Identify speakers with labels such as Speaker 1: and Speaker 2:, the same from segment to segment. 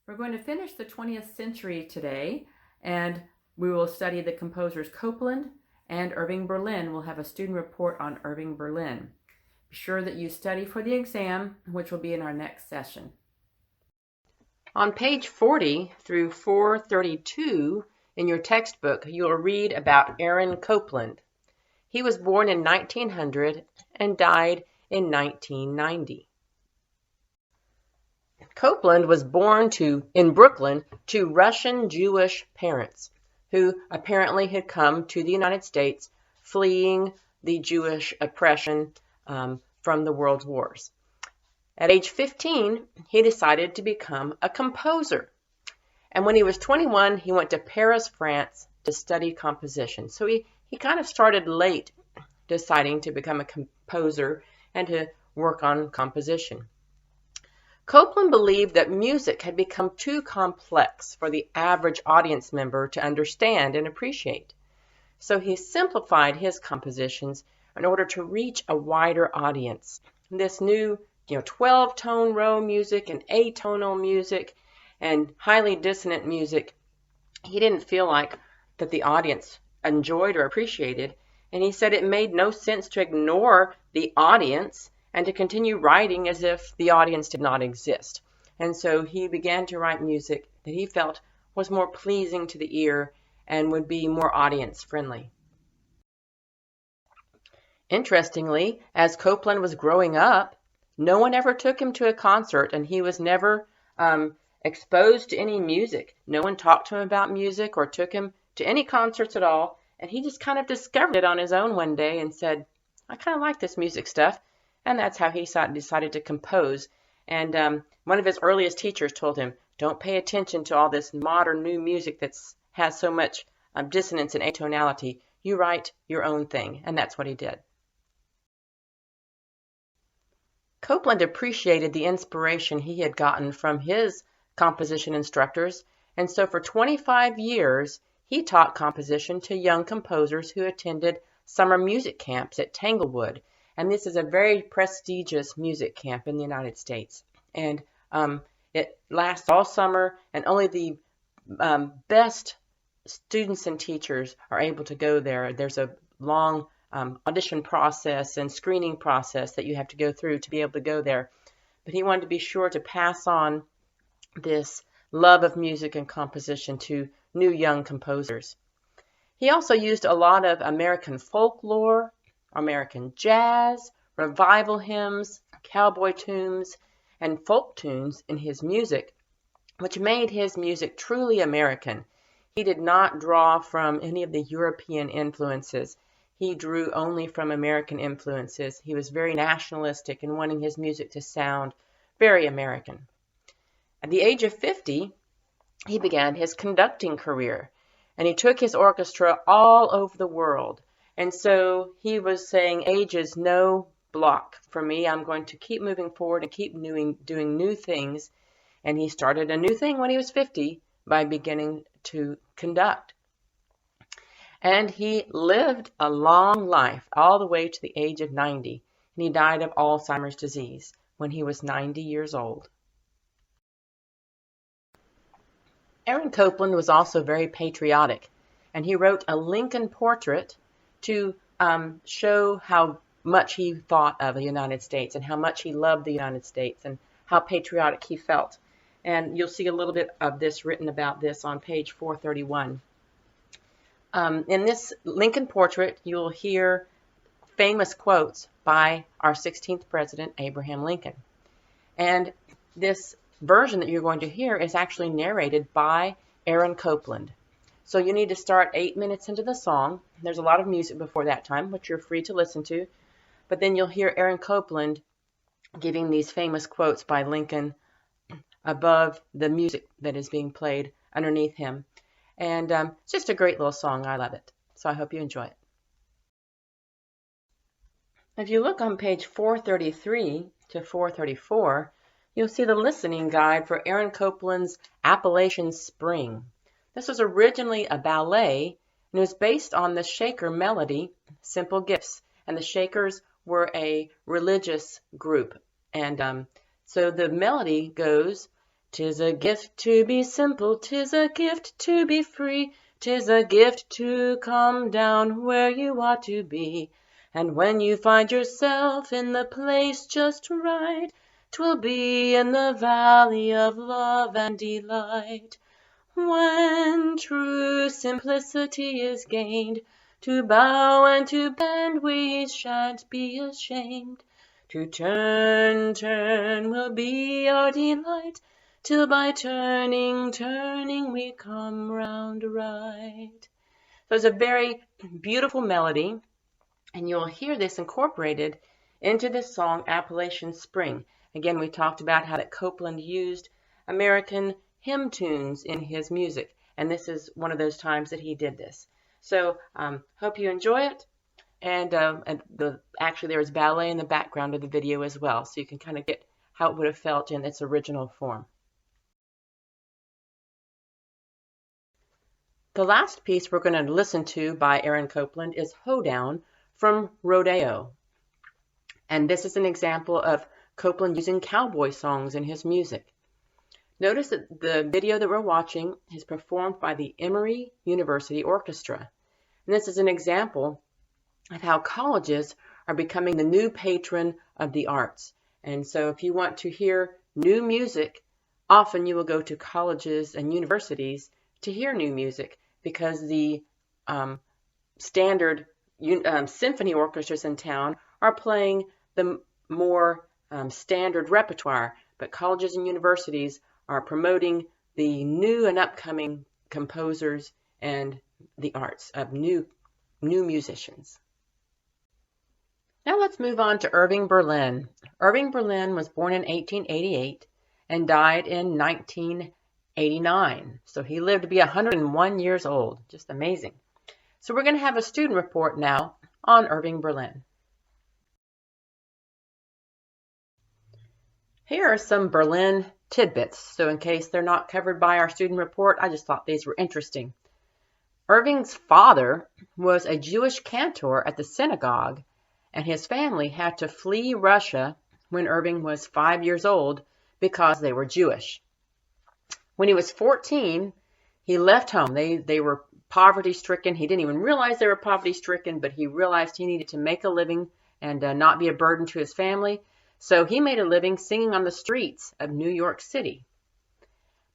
Speaker 1: We're going to finish the 20th century today, and we will study the composers Copland and Berlin. We'll have a student report on Berlin. Be sure that you study for the exam, which will be in our next session.
Speaker 2: On page 40 through 432 in your textbook, you'll read about Aaron Copland. He was born in 1900 and died in 1990. Copland was born in Brooklyn to Russian Jewish parents who apparently had come to the United States fleeing the Jewish oppression from the world wars. At age 15, he decided to become a composer. And when he was 21, he went to Paris, France to study composition. So he kind of started late deciding to become a composer and to work on composition. Copland believed that music had become too complex for the average audience member to understand and appreciate. So he simplified his compositions in order to reach a wider audience. This new 12-tone row music and atonal music and highly dissonant music, he didn't feel like that the audience enjoyed or appreciated, and he said it made no sense to ignore the audience and to continue writing as if the audience did not exist. And so he began to write music that he felt was more pleasing to the ear and would be more audience friendly. Interestingly, as Copland was growing up, no one ever took him to a concert, and he was never exposed to any music. No one talked to him about music or took him to any concerts at all, and he just kind of discovered it on his own one day and said, I kind of like this music stuff. And that's how he decided to compose. And one of his earliest teachers told him, don't pay attention to all this modern new music that has so much dissonance and atonality. You write your own thing. And that's what he did. Copland appreciated the inspiration he had gotten from his composition instructors. And so for 25 years, he taught composition to young composers who attended summer music camps at Tanglewood. And this is a very prestigious music camp in the United States. And it lasts all summer, and only the best students and teachers are able to go there. There's a long audition process and screening process that you have to go through to be able to go there. But he wanted to be sure to pass on this love of music and composition to new young composers. He also used a lot of American folklore, American jazz, revival hymns, cowboy tunes, and folk tunes in his music, which made his music truly American. He did not draw from any of the European influences. He drew only from American influences. He was very nationalistic in wanting his music to sound very American. At the age of 50, he began his conducting career, and he took his orchestra all over the world. And so he was saying, age is no block for me. I'm going to keep moving forward and keep doing new things. And he started a new thing when he was 50 by beginning to conduct. And he lived a long life, all the way to the age of 90. And he died of Alzheimer's disease when he was 90 years old. Aaron Copland was also very patriotic, and he wrote a Lincoln portrait to show how much he thought of the United States and how much he loved the United States and how patriotic he felt. And you'll see a little bit of this written about this on page 431. In this Lincoln portrait, you'll hear famous quotes by our 16th president, Abraham Lincoln. And this version that you're going to hear is actually narrated by Aaron Copland. So you need to start 8 minutes into the song. There's a lot of music before that time, which you're free to listen to. But then you'll hear Aaron Copland giving these famous quotes by Lincoln above the music that is being played underneath him. And it's just a great little song. I love it. So I hope you enjoy it. If you look on page 433 to 434, you'll see the listening guide for Aaron Copland's Appalachian Spring. This was originally a ballet, and it was based on the Shaker melody, Simple Gifts. And the Shakers were a religious group. And so the melody goes, 'Tis a gift to be simple, 'tis a gift to be free, 'tis a gift to come down where you ought to be. And when you find yourself in the place just right, 'twill be in the valley of love and delight. When true simplicity is gained, to bow and to bend we shan't be ashamed. To turn, turn will be our delight, till by turning, turning we come round right. So it's a very beautiful melody, and you'll hear this incorporated into this song, Appalachian Spring. Again, we talked about how that Copland used American hymn tunes in his music, and this is one of those times that he did this. So hope you enjoy it, and actually there is ballet in the background of the video as well, so you can kind of get how it would have felt in its original form. The last piece we're going to listen to by Aaron Copland is Hoedown from Rodeo, and this is an example of Copland using cowboy songs in his music. Notice that the video that we're watching is performed by the Emory University Orchestra. And this is an example of how colleges are becoming the new patron of the arts. And so if you want to hear new music, often you will go to colleges and universities to hear new music, because the standard symphony orchestras in town are playing the more standard repertoire, but colleges and universities are promoting the new and upcoming composers and the arts of new musicians. Now let's move on to Irving Berlin. Irving Berlin was born in 1888 and died in 1989. So he lived to be 101 years old. Just amazing. So we're going to have a student report now on Irving Berlin. Here are some Berlin tidbits. So in case they're not covered by our student report, I just thought these were interesting. Irving's father was a Jewish cantor at the synagogue, and his family had to flee Russia when Irving was 5 years old because they were Jewish. When he was 14, he left home. They were poverty-stricken. He didn't even realize they were poverty-stricken, but he realized he needed to make a living and not be a burden to his family. So he made a living singing on the streets of New York City.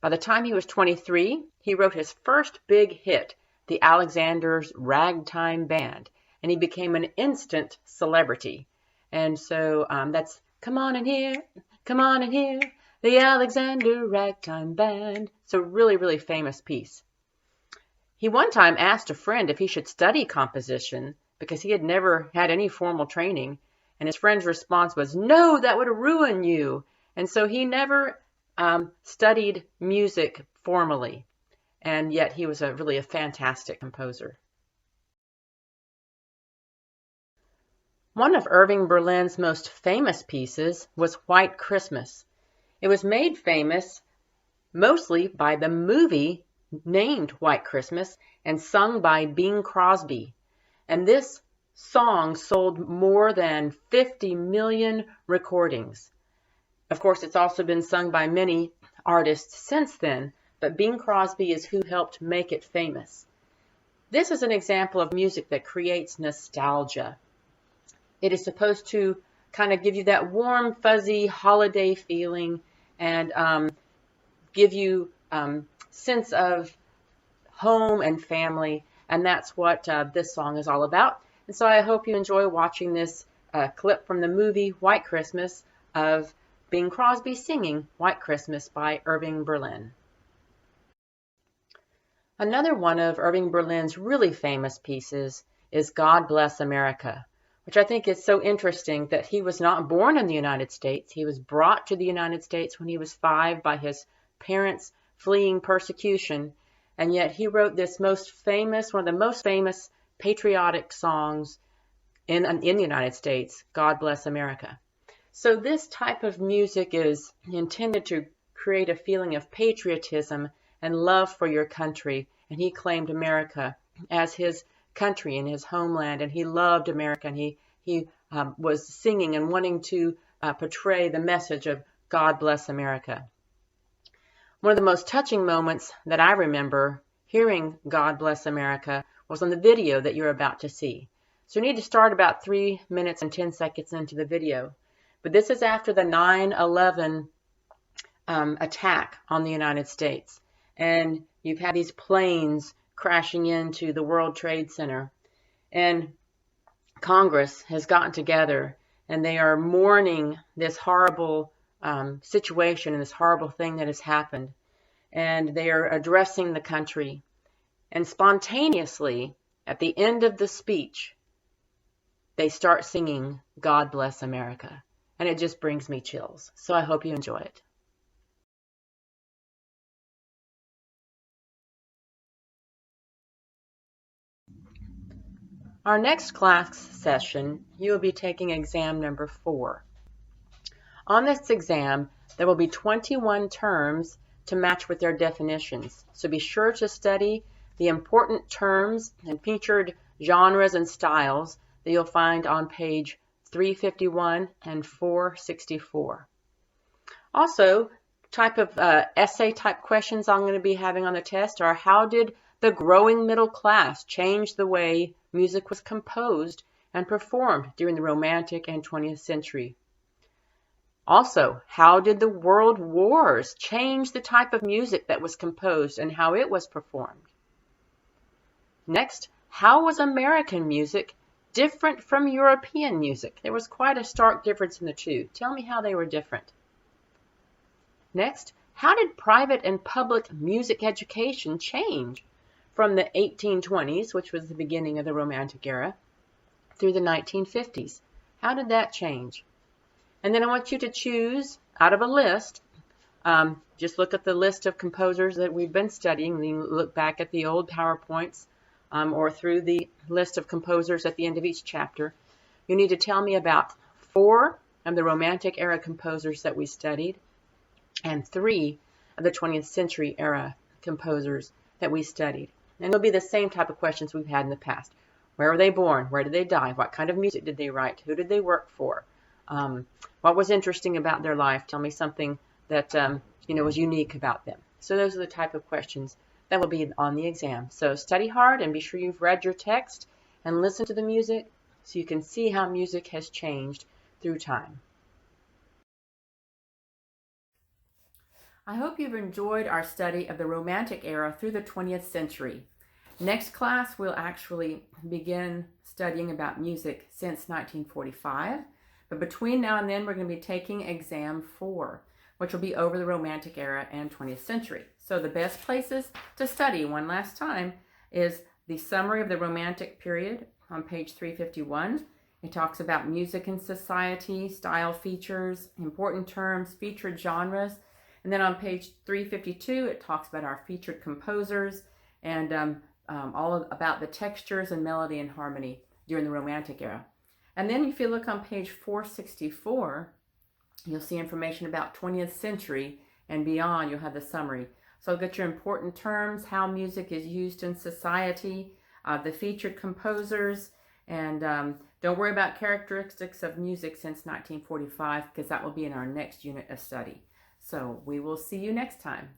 Speaker 2: By the time he was 23, he wrote his first big hit, the Alexander's Ragtime Band, and he became an instant celebrity. And so that's come on in here, the Alexander Ragtime Band. So really, really famous piece. He one time asked a friend if he should study composition because he had never had any formal training. And his friend's response was, "No, that would ruin you." And so he never studied music formally. And yet he was really a fantastic composer. One of Irving Berlin's most famous pieces was White Christmas. It was made famous mostly by the movie named White Christmas and sung by Bing Crosby. And this song sold more than 50 million recordings. Of course, it's also been sung by many artists since then, but Bing Crosby is who helped make it famous. This is an example of music that creates nostalgia. It is supposed to kind of give you that warm, fuzzy holiday feeling and give you sense of home and family, and that's what this song is all about. And so I hope you enjoy watching this clip from the movie White Christmas of Bing Crosby singing White Christmas by Irving Berlin. Another one of Irving Berlin's really famous pieces is God Bless America, which I think is so interesting that he was not born in the United States. He was brought to the United States when he was 5 by his parents fleeing persecution, and yet he wrote this one of the most famous patriotic songs in the United States, God Bless America. So this type of music is intended to create a feeling of patriotism and love for your country, and he claimed America as his country and his homeland, and he loved America, and he was singing and wanting to portray the message of God Bless America. One of the most touching moments that I remember hearing God Bless America was on the video that you're about to see. So you need to start about 3 minutes and 10 seconds into the video. But this is after the 9/11 attack on the United States. And you've had these planes crashing into the World Trade Center. And Congress has gotten together and they are mourning this horrible situation and this horrible thing that has happened. And they are addressing the country. And spontaneously, at the end of the speech, they start singing God Bless America. And it just brings me chills. So I hope you enjoy it. Our next class session, you will be taking exam number 4. On this exam, there will be 21 terms to match with their definitions. So be sure to study the important terms and featured genres and styles that you'll find on page 351 and 464. Also, type of essay type questions I'm going to be having on the test are: how did the growing middle class change the way music was composed and performed during the Romantic and 20th century? Also, how did the world wars change the type of music that was composed and how it was performed? Next, how was American music different from European music? There was quite a stark difference in the two. Tell me how they were different. Next, how did private and public music education change from the 1820s, which was the beginning of the Romantic era, through the 1950s? How did that change? And then I want you to choose out of a list. Just look at the list of composers that we've been studying. Then look back at the old PowerPoints or through the list of composers at the end of each chapter. You need to tell me about 4 of the Romantic era composers that we studied and 3 of the 20th century era composers that we studied. And they'll be the same type of questions we've had in the past. Where were they born? Where did they die? What kind of music did they write? Who did they work for? What was interesting about their life? Tell me something that was unique about them. So those are the type of questions that will be on the exam. So study hard and be sure you've read your text and listen to the music so you can see how music has changed through time.
Speaker 1: I hope you've enjoyed our study of the Romantic era through the 20th century. Next class, we'll actually begin studying about music since 1945. But between now and then, we're going to be taking exam 4, which will be over the Romantic era and 20th century. So the best places to study, one last time, is the summary of the Romantic period on page 351. It talks about music and society, style features, important terms, featured genres. And then on page 352, it talks about our featured composers and about the textures and melody and harmony during the Romantic era. And then if you look on page 464, you'll see information about 20th century and beyond. You'll have the summary. So you'll get your important terms, how music is used in society, the featured composers, and don't worry about characteristics of music since 1945 because that will be in our next unit of study. So we will see you next time.